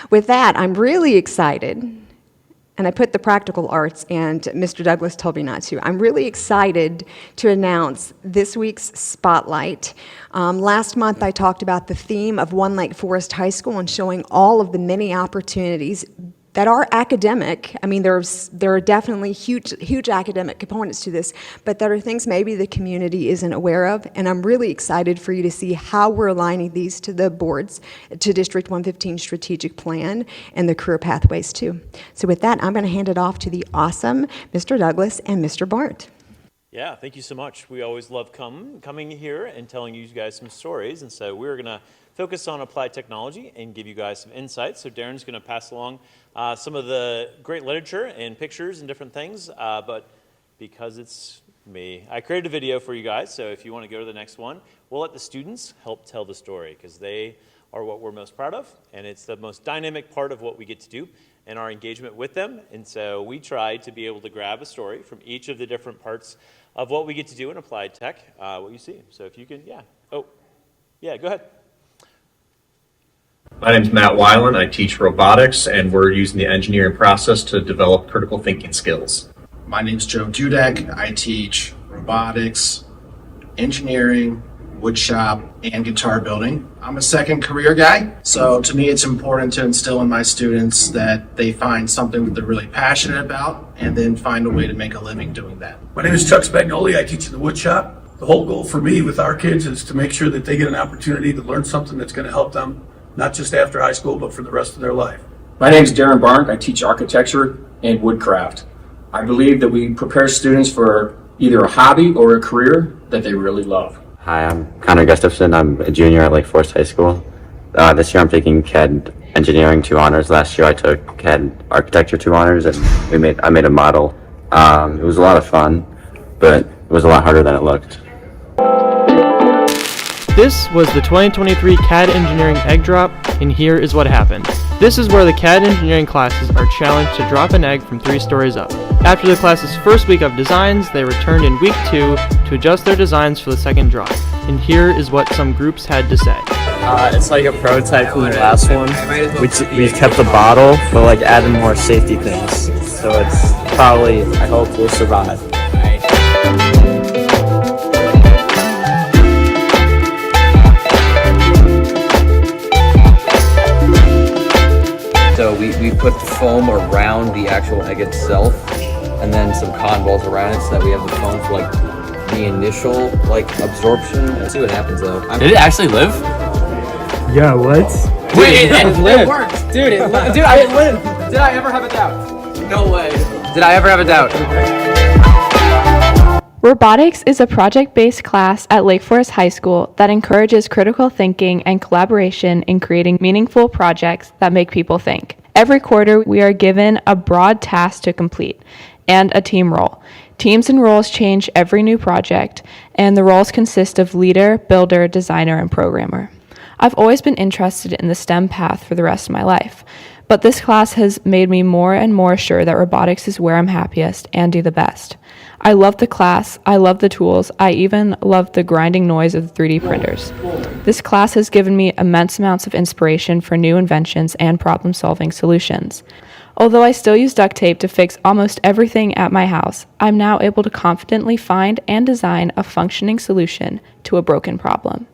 With that, I'm really excited, and I put the practical arts, and Mr. Douglas told me not to. I'm really excited to announce this week's Spotlight. Last month, I talked about the theme of One Lake Forest High School and showing all of the many opportunities that are academic. I mean, there are definitely huge academic components to this, but there are things maybe the community isn't aware of, and I'm really excited for you to see how we're aligning these to the boards, to District 115 strategic plan, and the career pathways too. So with that, I'm going to hand it off to the awesome Mr. Douglas and Mr. Bart. Yeah, thank you so much. We always love coming here and telling you guys some stories, and so we're going to focus on applied technology and give you guys some insights. So Darren's going to pass along some of the great literature and pictures and different things, but because it's me, I created a video for you guys, so if you want to go to the next one, we'll let the students help tell the story, because they are what we're most proud of, and it's the most dynamic part of what we get to do and our engagement with them. And so we try to be able to grab a story from each of the different parts of what we get to do in applied tech, what you see. So if you can, go ahead. My name is Matt Weiland. I teach robotics, and we're using the engineering process to develop critical thinking skills. My name is Joe Dudek. I teach robotics, engineering, woodshop, and guitar building. I'm a second career guy, so to me it's important to instill in my students that they find something that they're really passionate about and then find a way to make a living doing that. My name is Chuck Spagnoli. I teach in the woodshop. The whole goal for me with our kids is to make sure that they get an opportunity to learn something that's going to help them, not just after high school, but for the rest of their life. My name is Darren Barnk. I teach architecture and woodcraft. I believe that we prepare students for either a hobby or a career that they really love. Hi, I'm Connor Gustafson. I'm a junior at Lake Forest High School. This year I'm taking CAD Engineering 2 honors. Last year I took CAD Architecture 2 honors, and I made a model. It was a lot of fun, but it was a lot harder than it looked. This was the 2023 CAD Engineering Egg Drop, and here is what happened. This is where the CAD Engineering classes are challenged to drop an egg from 3 stories up. After the class's first week of designs, they returned in week 2 to adjust their designs for the second drop. And here is what some groups had to say. It's like a prototype from the last one. We've kept the bottle, but like added more safety things. So it's probably, I hope, will survive. So we put the foam around the actual egg itself, and then some cotton balls around it so that we have the foam for like the initial absorption. Let's see what happens though. Did it actually live? Yeah, what? Wait, it lived. It worked, dude. Dude, I lived. Did I ever have a doubt? No way. Did I ever have a doubt? Robotics is a project-based class at Lake Forest High School that encourages critical thinking and collaboration in creating meaningful projects that make people think. Every quarter, we are given a broad task to complete and a team role. Teams and roles change every new project, and the roles consist of leader, builder, designer, and programmer. I've always been interested in the STEM path for the rest of my life, but this class has made me more and more sure that robotics is where I'm happiest and do the best. I love the class, I love the tools, I even love the grinding noise of the 3D printers. This class has given me immense amounts of inspiration for new inventions and problem-solving solutions. Although I still use duct tape to fix almost everything at my house, I'm now able to confidently find and design a functioning solution to a broken problem.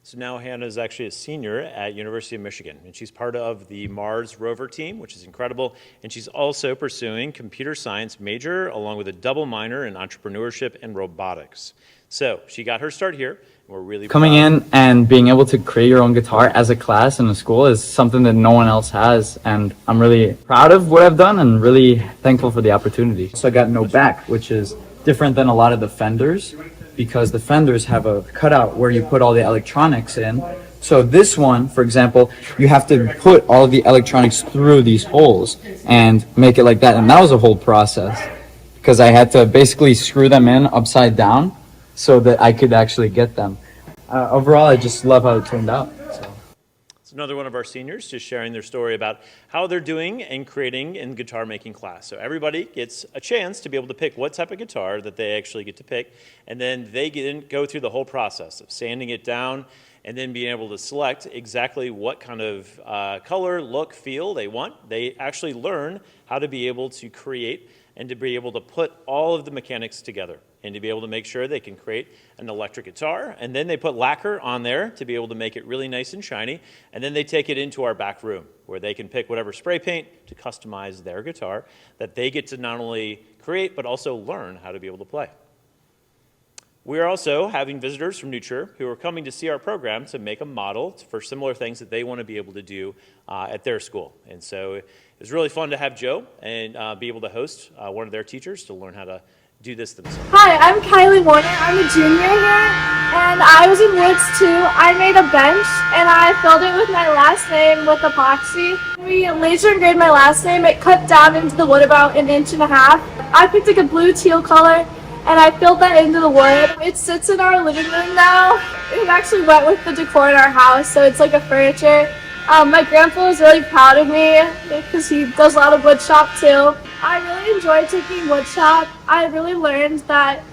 So now Hannah is actually a senior at University of Michigan, and she's part of the Mars rover team, which is incredible, and she's also pursuing computer science major along with a double minor in entrepreneurship and robotics. So she got her start here, and we're really Coming in and being able to create your own guitar as a class in a school is something that no one else has, and I'm really proud of what I've done and really thankful for the opportunity. So I got no back, which is different than a lot of the Fenders, because the Fenders have a cutout where you put all the electronics in. So this one, for example, you have to put all the electronics through these holes and make it like that. And that was a whole process because I had to basically screw them in upside down so that I could actually get them. Overall, I just love how it turned out. It's another one of our seniors just sharing their story about how they're doing and creating in guitar making class. So everybody gets a chance to be able to pick what type of guitar that they actually get to pick, and then they go through the whole process of sanding it down and then being able to select exactly what kind of color, look, feel they want. They actually learn how to be able to create and to be able to put all of the mechanics together and to be able to make sure they can create an electric guitar. And then they put lacquer on there to be able to make it really nice and shiny. And then they take it into our back room where they can pick whatever spray paint to customize their guitar that they get to not only create but also learn how to be able to play. We are also having visitors from Nutria who are coming to see our program to make a model for similar things that they want to be able to do at their school. And so it was really fun to have Joe and be able to host one of their teachers to learn how to do this themselves. Hi, I'm Kylie Warner. I'm a junior here, and I was in Woods 2. I made a bench, and I filled it with my last name with epoxy. We laser engraved my last name. It cut down into the wood about 1.5 inches. I picked like a blue teal color, and I filled that into the wood. It sits in our living room now. It actually went with the decor in our house, so it's like a furniture. My grandpa was really proud of me because he does a lot of wood shop too. I really enjoyed taking wood shop. I really learned that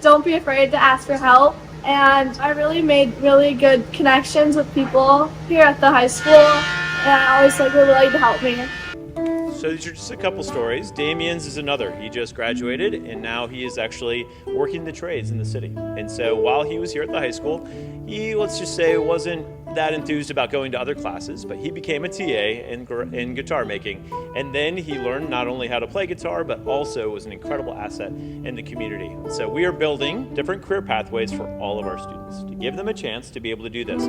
don't be afraid to ask for help, and I really made really good connections with people here at the high school, and I always were willing to help me. So these are just a couple stories. Damien's is another. He just graduated, and now he is actually working the trades in the city. And so while he was here at the high school, he, let's just say, wasn't that enthused about going to other classes, but he became a TA in guitar making. And then he learned not only how to play guitar, but also was an incredible asset in the community. So we are building different career pathways for all of our students to give them a chance to be able to do this.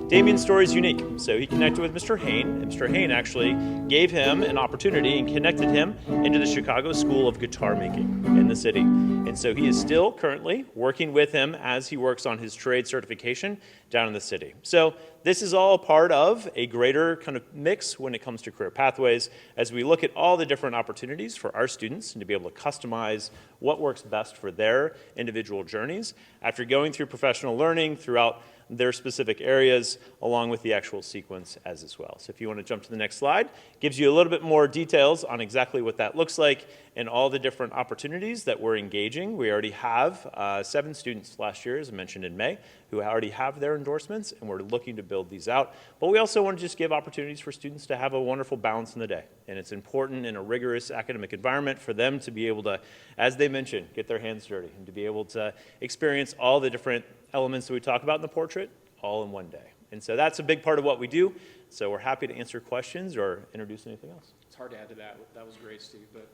Damien's story is unique. So he connected with Mr. Hain, and Mr. Hain actually gave him an opportunity and connected him into the Chicago School of Guitar Making in the city. And so he is still currently working with him as he works on his trade certification down in the city. So this is all part of a greater kind of mix when it comes to career pathways as we look at all the different opportunities for our students and to be able to customize what works best for their individual journeys after going through professional learning throughout their specific areas along with the actual sequence as well. So if you want to jump to the next slide, it gives you a little bit more details on exactly what that looks like and all the different opportunities that we're engaging. We already have 7 students last year, as I mentioned in May, who already have their endorsements, and we're looking to build these out. But we also want to just give opportunities for students to have a wonderful balance in the day. And it's important in a rigorous academic environment for them to be able to, as they mentioned, get their hands dirty and to be able to experience all the different elements that we talk about in the portrait all in one day. And so that's a big part of what we do. So we're happy to answer questions or introduce anything else. It's hard to add to that. That was great, Steve. But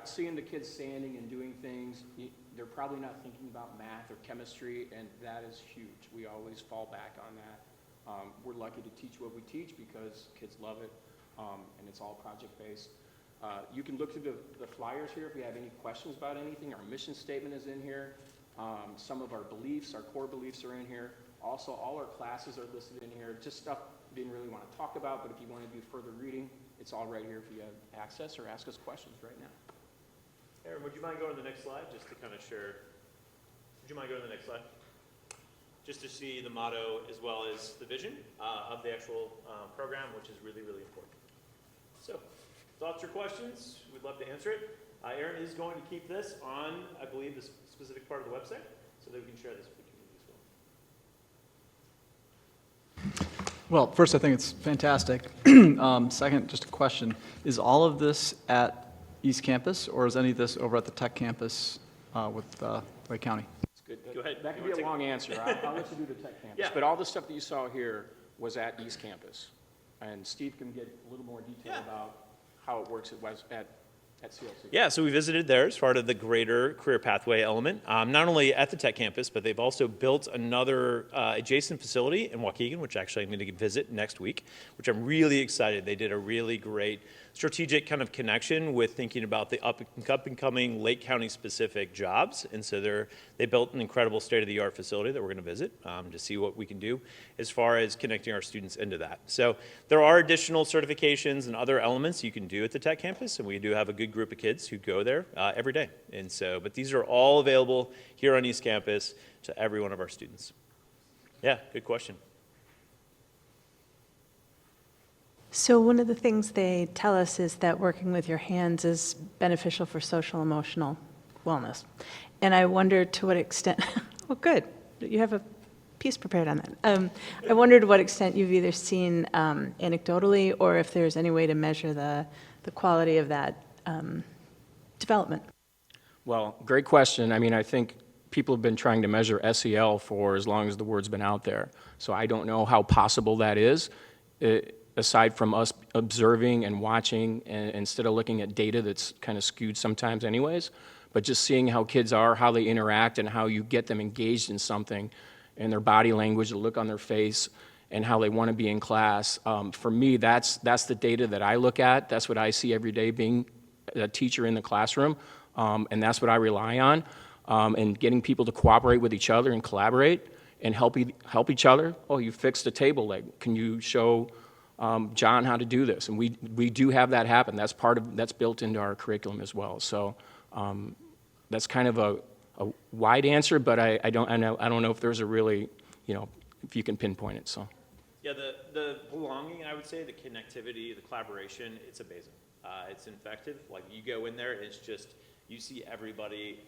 seeing the kids standing and doing things, they're probably not thinking about math or chemistry, and that is huge. We always fall back on that. We're lucky to teach what we teach because kids love it, and it's all project-based. You can look through the flyers here if you have any questions about anything. Our mission statement is in here. Some of our beliefs, our core beliefs are in here. Also, all our classes are listed in here. Just stuff we didn't really want to talk about, but if you want to do further reading, it's all right here if you have access or ask us questions right now. Aaron, would you mind going to the next slide just to kind of share? Would you mind going to the next slide? Just to see the motto as well as the vision of the actual program, which is really, really important. So, thoughts or questions? We'd love to answer it. Aaron is going to keep this on, I believe, this specific part of the website so that we can share this with the community as well. Well, first, I think it's fantastic. Second, just a question. Is all of this at East Campus, or is any of this over at the Tech Campus with Lake County? It's good. Go ahead. That could be a long answer. I'll let you do the Tech Campus. Yeah. But all the stuff that you saw here was at East Campus. And Steve can get a little more detail about how it works at CLC. Yeah, so we visited there as part of the greater career pathway element, not only at the Tech Campus, but they've also built another adjacent facility in Waukegan, which actually I'm going to visit next week, which I'm really excited. They did a really great strategic kind of connection with thinking about the up-and-coming Lake County-specific jobs, and so they built an incredible state-of-the-art facility that we're going to visit to see what we can do as far as connecting our students into that. So there are additional certifications and other elements you can do at the Tech Campus, and we do have a good group of kids who go there every day. And so, but these are all available here on East Campus to every one of our students. Yeah, good question. So one of the things they tell us is that working with your hands is beneficial for social emotional wellness. And I wonder to what extent, well, good, you have a piece prepared on that. I wondered to what extent you've either seen anecdotally or if there's any way to measure the quality of that development. Well, great question. I mean, I think people have been trying to measure SEL for as long as the word's been out there. So I don't know how possible that is, aside from us observing and watching, and instead of looking at data that's kind of skewed sometimes anyways, but just seeing how kids are, how they interact, and how you get them engaged in something, and their body language, the look on their face, and how they want to be in class. For me, that's the data that I look at. That's what I see every day being a teacher in the classroom, and that's what I rely on. And getting people to cooperate with each other and collaborate and help each other. Oh, you fixed a table leg. Can you show John how to do this? And we do have that happen. That's built into our curriculum as well. So that's kind of a wide answer, but I don't know if there's a really, if you can pinpoint it. So. Yeah, the belonging, I would say, the connectivity, the collaboration, it's amazing. It's infective. Like, you go in there, it's just, you see everybody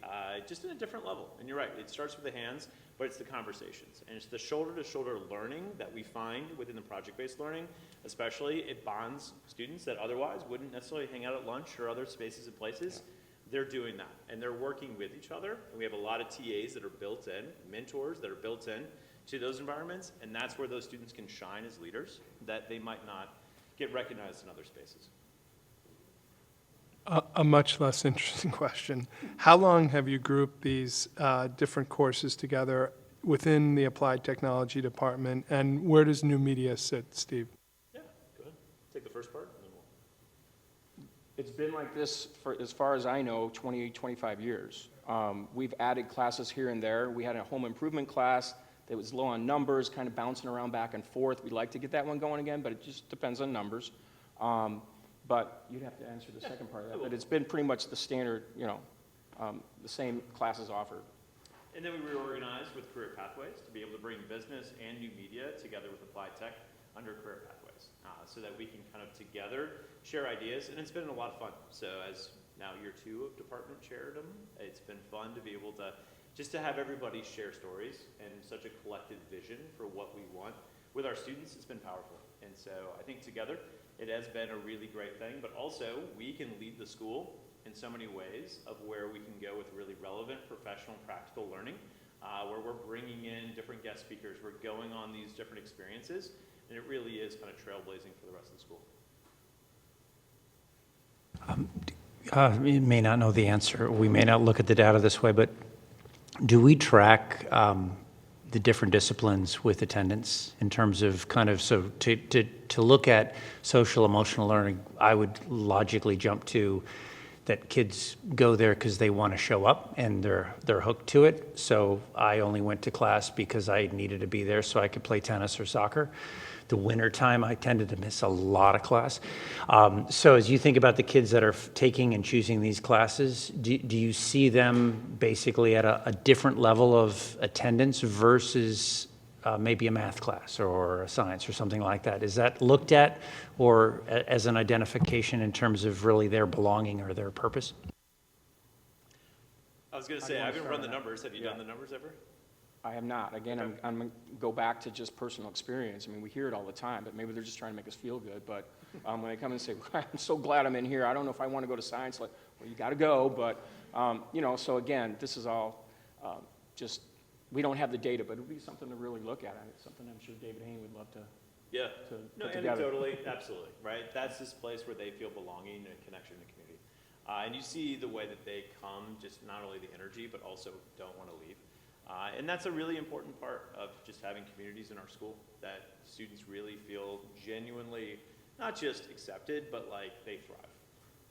just in a different level. And you're right, it starts with the hands, but it's the conversations. And it's the shoulder-to-shoulder learning that we find within the project-based learning, especially. It bonds students that otherwise wouldn't necessarily hang out at lunch or other spaces and places. They're doing that, and they're working with each other. And we have a lot of TAs that are built in, mentors that are built in to those environments, and that's where those students can shine as leaders that they might not get recognized in other spaces. A much less interesting question. How long have you grouped these different courses together within the Applied Technology Department, and where does new media sit, Steve? Yeah, go ahead. Take the first part, and then we'll... It's been like this for, as far as I know, 20, 25 years. We've added classes here and there. We had a home improvement class that was low on numbers, kind of bouncing around back and forth. We'd like to get that one going again, but it just depends on numbers. But you'd have to answer the second part of that. But it's been pretty much the standard, the same classes offered. And then we reorganized with Career Pathways to be able to bring business and new media together with Applied Tech under Career Pathways, so that we can kind of together share ideas. And it's been a lot of fun. So as now year 2 of department chairdom, it's been fun to be able to just to have everybody share stories and such a collective vision for what we want. With our students, it's been powerful. And so I think together, it has been a really great thing, but also we can lead the school in so many ways of where we can go with really relevant professional practical learning, where we're bringing in different guest speakers, we're going on these different experiences, and it really is kind of trailblazing for the rest of the school. You may not know the answer. We may not look at the data this way, but do we track the different disciplines with attendance in terms of so to look at social emotional learning? I would logically jump to that kids go there because they want to show up and they're hooked to it. So I only went to class because I needed to be there so I could play tennis or soccer. The winter time, I tended to miss a lot of class. So as you think about the kids that are taking and choosing these classes, do you see them basically at a different level of attendance versus maybe a math class or a science or something like that? Is that looked at or as an identification in terms of really their belonging or their purpose? I was going to say, I haven't run the numbers. Have you done the numbers ever? I have not. Again, I'm going to go back to just personal experience. I mean, we hear it all the time, but maybe they're just trying to make us feel good. But when they come and say, well, I'm so glad I'm in here, I don't know if I want to go to science, like, well, you got to go. But, so again, this is all just, we don't have the data, but it would be something to really look at. It's something I'm sure David Hayne would love to put together. Anecdotally, absolutely, right? That's this place where they feel belonging and connection to the community. And you see the way that they come, just not only the energy, but also don't want to leave. And that's a really important part of just having communities in our school, that students really feel genuinely, not just accepted, but like they thrive.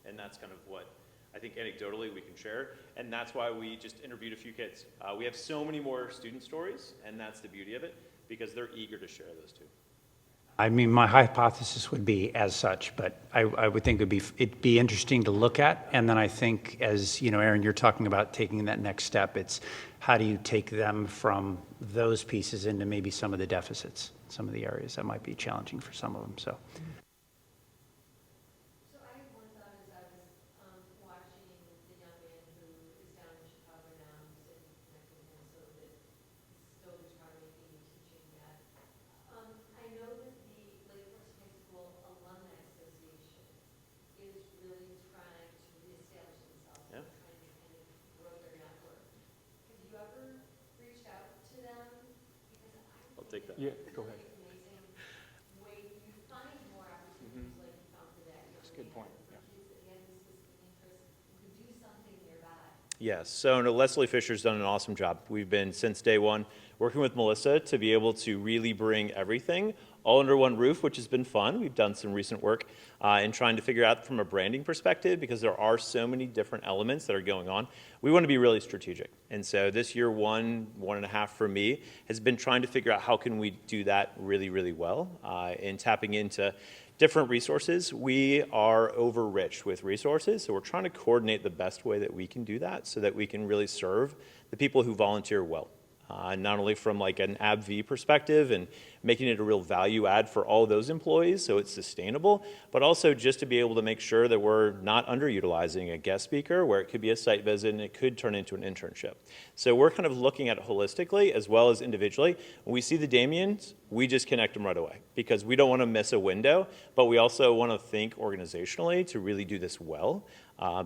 And that's kind of what I think anecdotally we can share. And that's why we just interviewed a few kids. We have so many more student stories, and that's the beauty of it, because they're eager to share those too. I mean, my hypothesis would be as such, but I would think it'd be interesting to look at. And then I think, as you know, Aaron, you're talking about taking that next step. It's how do you take them from those pieces into maybe some of the deficits, some of the areas that might be challenging for some of them. So. I have one thought as I was watching the young man who is down in Chicago now, who's in connected Minnesota, that still is trying to take that. Yeah, go ahead. That's a good point, yeah. Yes, so no, Leslie Fisher's done an awesome job. We've been, since day one, working with Melissa to be able to really bring everything all under one roof, which has been fun. We've done some recent work in trying to figure out from a branding perspective, because there are so many different elements that are going on. We want to be really strategic. And so this year, one and a half for me, has been trying to figure out how can we do that really, really well in tapping into different resources. We are overrich with resources, so we're trying to coordinate the best way that we can do that so that we can really serve the people who volunteer well. Not only from like an ABV perspective and making it a real value add for all those employees so it's sustainable, but also just to be able to make sure that we're not underutilizing a guest speaker where it could be a site visit and it could turn into an internship. So we're kind of looking at it holistically as well as individually. When we see the Damians, we just connect them right away because we don't want to miss a window, but we also want to think organizationally to really do this well.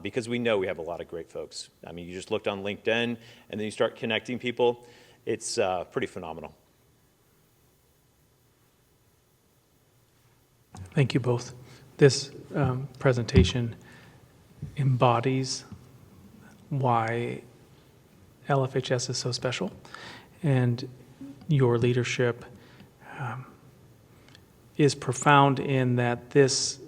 Because we know we have a lot of great folks. I mean, you just looked on LinkedIn and then you start connecting people. It's pretty phenomenal. Thank you both. This presentation embodies why LFHS is so special, and your leadership is profound in that this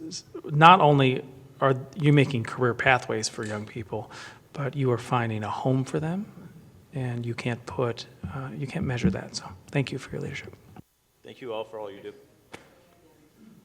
not only are you making career pathways for young people, but you are finding a home for them, and you can't measure that. So thank you for your leadership. Thank you all for all you do.